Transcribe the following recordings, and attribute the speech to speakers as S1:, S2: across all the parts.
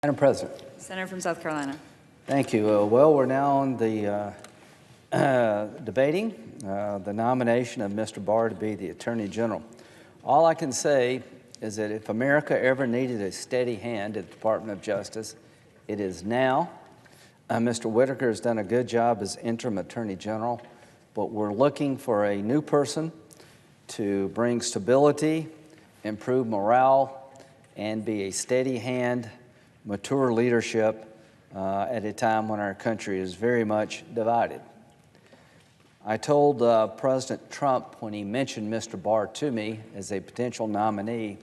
S1: Madam President.
S2: Senator from South Carolina.
S1: Thank you. Well, we're now on the debating the nomination of Mr. Barr to be the Attorney General. All I can say is that if America ever needed a steady hand at the Department of Justice, it is now. Mr. Whitaker has done a good job as interim Attorney General, but we're looking for a new person to bring stability, improve morale, and be a steady hand, mature leadership at a time when our country is very much divided. I told President Trump when he mentioned Mr. Barr to me as a potential nominee,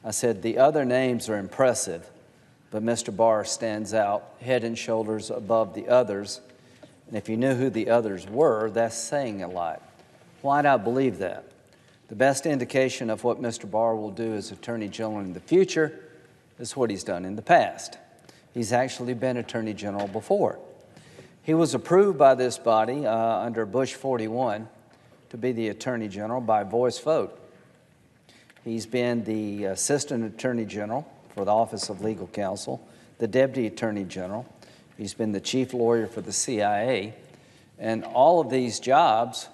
S1: I said, the other names are impressive, but Mr. Barr stands out head and shoulders above the others. And if you knew who the others were, that's saying a lot. Why do I believe that? The best indication of what Mr. Barr will do as Attorney General in the future is what he's done in the past. He's actually been Attorney General before. He was approved by this body under Bush 41 to be the Attorney General by voice vote. He's been the Assistant Attorney General for the Office of Legal Counsel, the Deputy Attorney General. He's been the Chief Lawyer for the CIA. And all of these jobs,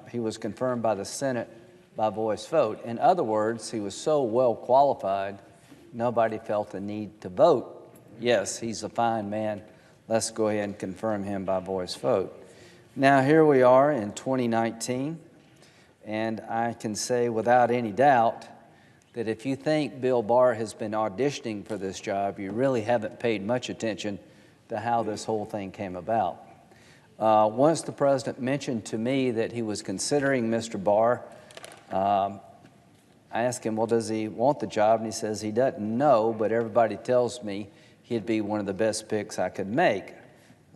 S1: he was confirmed by the Senate by voice vote. In other words, he was so well qualified, nobody felt the need to vote. Yes, he's a fine man. Let's go ahead and confirm him by voice vote. Now, here we are in 2019, and I can say without any doubt that if you think Bill Barr has been auditioning for this job, you really haven't paid much attention to how this whole thing came about. Once the president mentioned to me that he was considering Mr. Barr, I asked him, well, does he want the job? And he says he doesn't know, but everybody tells me he'd be one of the best picks I could make.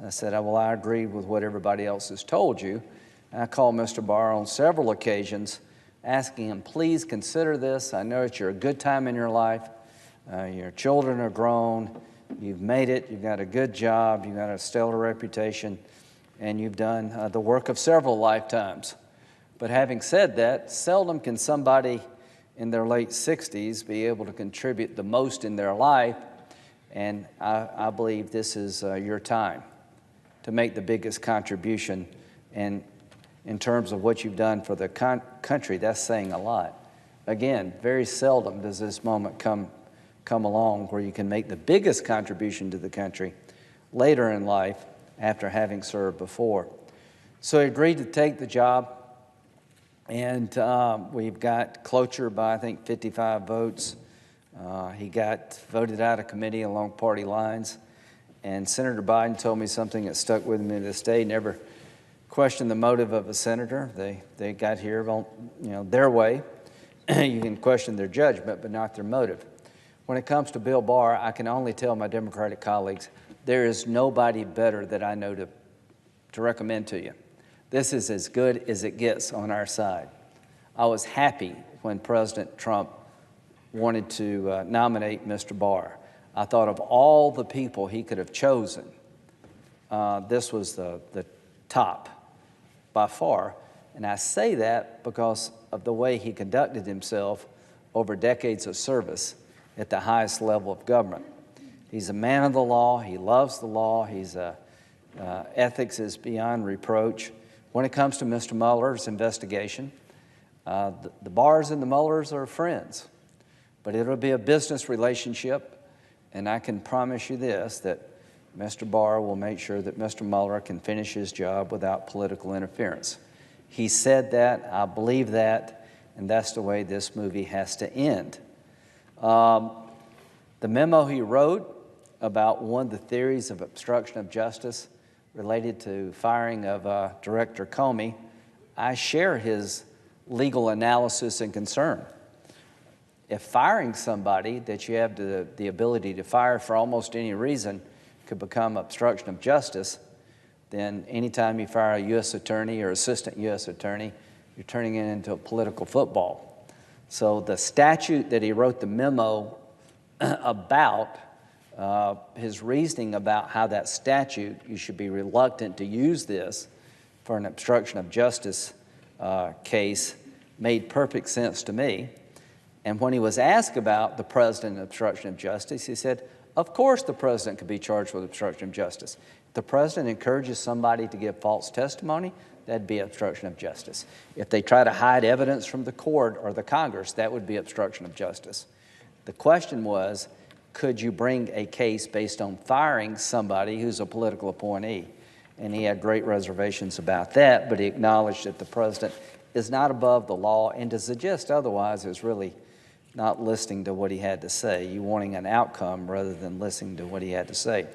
S1: I said, well, I agree with what everybody else has told you. And I called Mr. Barr on several occasions, asking him, please consider this. I know that you're a good time in your life. Your children are grown. You've made it. You've got a good job. You've got a stellar reputation. And you've done the work of several lifetimes. But having said that, seldom can somebody in their late 60s be able to contribute the most in their life. And I believe this is your time to make the biggest contribution. And in terms of what you've done for the country, that's saying a lot. Again, very seldom does this moment come along where you can make the biggest contribution to the country later in life after having served before. So he agreed to take the job, and we've got cloture by, I think, 55 votes. He got voted out of committee along party lines, and Senator Biden told me something that stuck with me to this day. Never questioned the motive of a senator. They got here on their way. You can question their judgment, but not their motive. When it comes to Bill Barr, I can only tell my Democratic colleagues there is nobody better that I know to recommend to you. This is as good as it gets on our side. I was happy when President Trump wanted to nominate Mr. Barr. I thought of all the people he could have chosen, this was the top by far. And I say that because of the way he conducted himself over decades of service at the highest level of government. He's a man of the law. He loves the law. Ethics is beyond reproach. When it comes to Mr. Mueller's investigation, the Barrs and the Muellers are friends. But it'll be a business relationship, and I can promise you this, that Mr. Barr will make sure that Mr. Mueller can finish his job without political interference. He said that, I believe that, and that's the way this movie has to end. The memo he wrote about one of the theories of obstruction of justice related to firing of Director Comey, I share his legal analysis and concern. If firing somebody that you have the ability to fire for almost any reason could become obstruction of justice, then anytime you fire a U.S. attorney or assistant U.S. attorney, you're turning it into a political football. So the statute that he wrote the memo about, his reasoning about how that statute, you should be reluctant to use this for an obstruction of justice case, made perfect sense to me. And when he was asked about the president and obstruction of justice, he said, Of course the president could be charged with obstruction of justice. If the president encourages somebody to give false testimony, that'd be obstruction of justice. If they try to hide evidence from the court or the Congress, that would be obstruction of justice. The question was, could you bring a case based on firing somebody who's a political appointee? And he had great reservations about that, but he acknowledged that the president is not above the law, and to suggest otherwise is really not listening to what he had to say. You wanting an outcome rather than listening to what he had to say.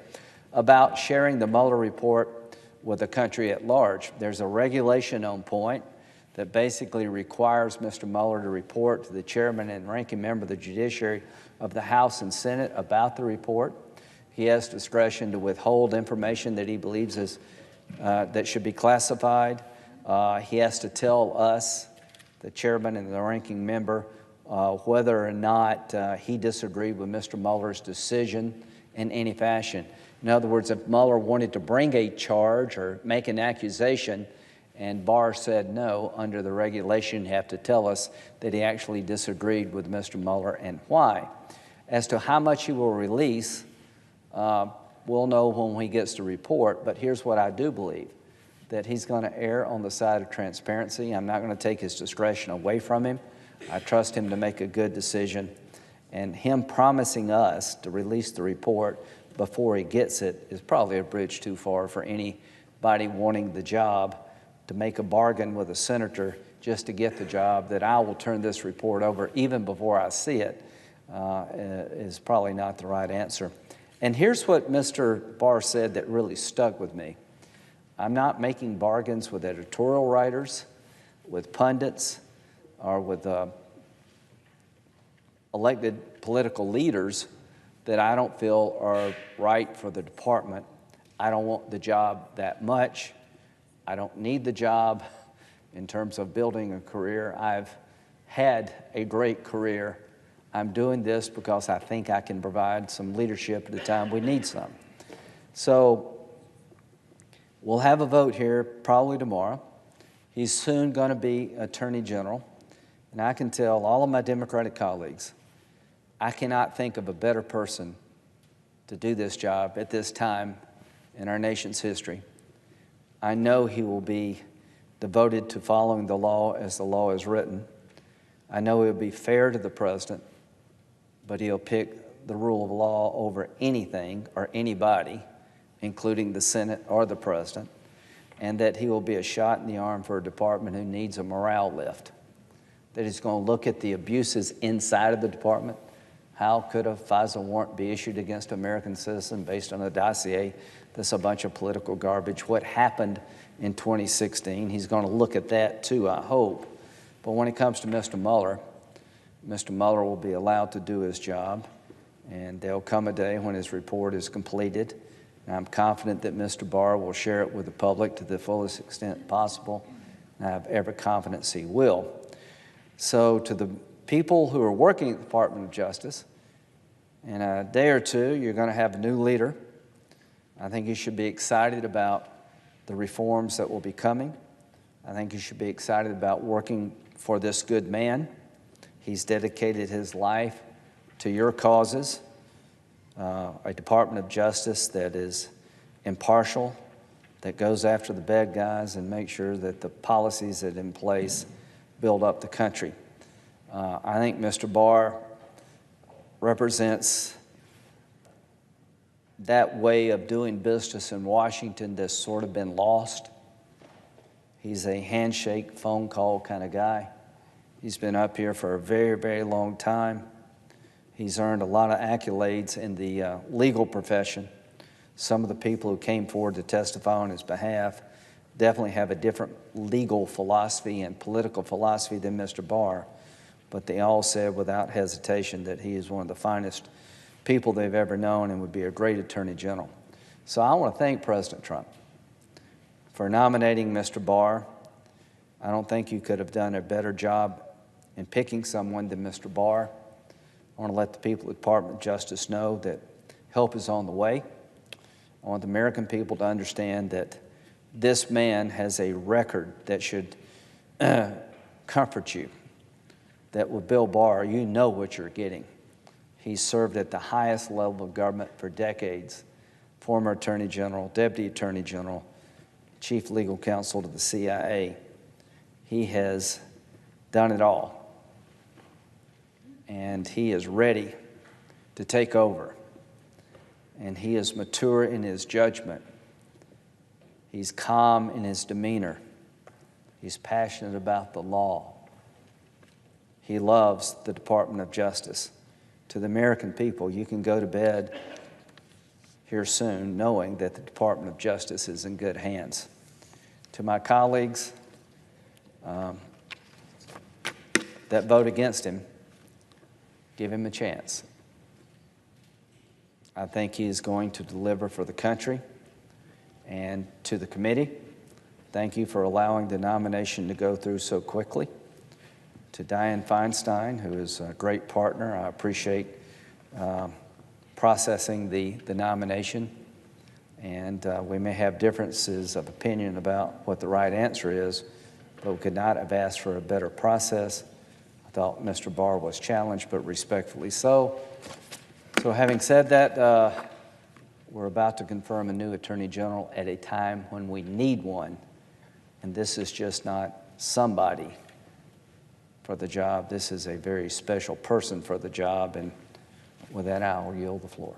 S1: About sharing the Mueller report with the country at large, there's a regulation on point that basically requires Mr. Mueller to report to the chairman and ranking member of the judiciary of the House and Senate about the report. He has discretion to withhold information that he believes is that should be classified. He has to tell us, the chairman and the ranking member, whether or not he disagreed with Mr. Mueller's decision in any fashion. In other words, if Mueller wanted to bring a charge or make an accusation and Barr said no, under the regulation, you have to tell us that he actually disagreed with Mr. Mueller and why. As to how much he will release, we'll know when he gets the report, but here's what I do believe, that he's going to err on the side of transparency. I'm not going to take his discretion away from him. I trust him to make a good decision, and him promising us to release the report before he gets it is probably a bridge too far for anybody wanting the job to make a bargain with a senator just to get the job, that I will turn this report over even before I see it, is probably not the right answer. And here's what Mr. Barr said that really stuck with me. I'm not making bargains with editorial writers, with pundits, or with elected political leaders that I don't feel are right for the department. I don't want the job that much. I don't need the job in terms of building a career. I've had a great career. I'm doing this because I think I can provide some leadership at a time we need some. So we'll have a vote here probably tomorrow. He's soon going to be Attorney General. And I can tell all of my Democratic colleagues, I cannot think of a better person to do this job at this time in our nation's history. I know he will be devoted to following the law as the law is written. I know he'll be fair to the president, but he'll pick the rule of law over anything or anybody, including the Senate or the president, and that he will be a shot in the arm for a department who needs a morale lift. That he's going to look at the abuses inside of the department. How could a FISA warrant be issued against an American citizen based on a dossier that's a bunch of political garbage? What happened in 2016? He's going to look at that too, I hope. But when it comes to Mr. Mueller will be allowed to do his job, and there'll come a day when his report is completed. And I'm confident that Mr. Barr will share it with the public to the fullest extent possible, and I have every confidence he will. So to the people who are working at the Department of Justice, in a day or two, you're going to have a new leader. I think you should be excited about the reforms that will be coming. I think you should be excited about working for this good man. He's dedicated his life to your causes, a Department of Justice that is impartial, that goes after the bad guys and makes sure that the policies that are in place build up the country. I think Mr. Barr represents that way of doing business in Washington that's sort of been lost. He's a handshake, phone call kind of guy. He's been up here for a very, very long time. He's earned a lot of accolades in the legal profession. Some of the people who came forward to testify on his behalf definitely have a different legal philosophy and political philosophy than Mr. Barr, but they all said without hesitation that he is one of the finest people they've ever known and would be a great Attorney General. So I want to thank President Trump for nominating Mr. Barr. I don't think you could have done a better job in picking someone than Mr. Barr. I want to let the people at the Department of Justice know that help is on the way. I want the American people to understand that this man has a record that should comfort you, that with Bill Barr, you know what you're getting. He served at the highest level of government for decades. Former Attorney General, Deputy Attorney General, Chief Legal Counsel to the CIA. He has done it all. And he is ready to take over. And he is mature in his judgment. He's calm in his demeanor. He's passionate about the law. He loves the Department of Justice. To the American people, you can go to bed here soon knowing that the Department of Justice is in good hands. To my colleagues that vote against him, give him a chance. I think he is going to deliver for the country. And to the committee, thank you for allowing the nomination to go through so quickly. To Dianne Feinstein, who is a great partner, I appreciate processing the nomination. And we may have differences of opinion about what the right answer is, but we could not have asked for a better process. I thought Mr. Barr was challenged, but respectfully so. So having said that, we're about to confirm a new Attorney General at a time when we need one. And this is just not somebody for the job. This is a very special person for the job. And with that, I will yield the floor.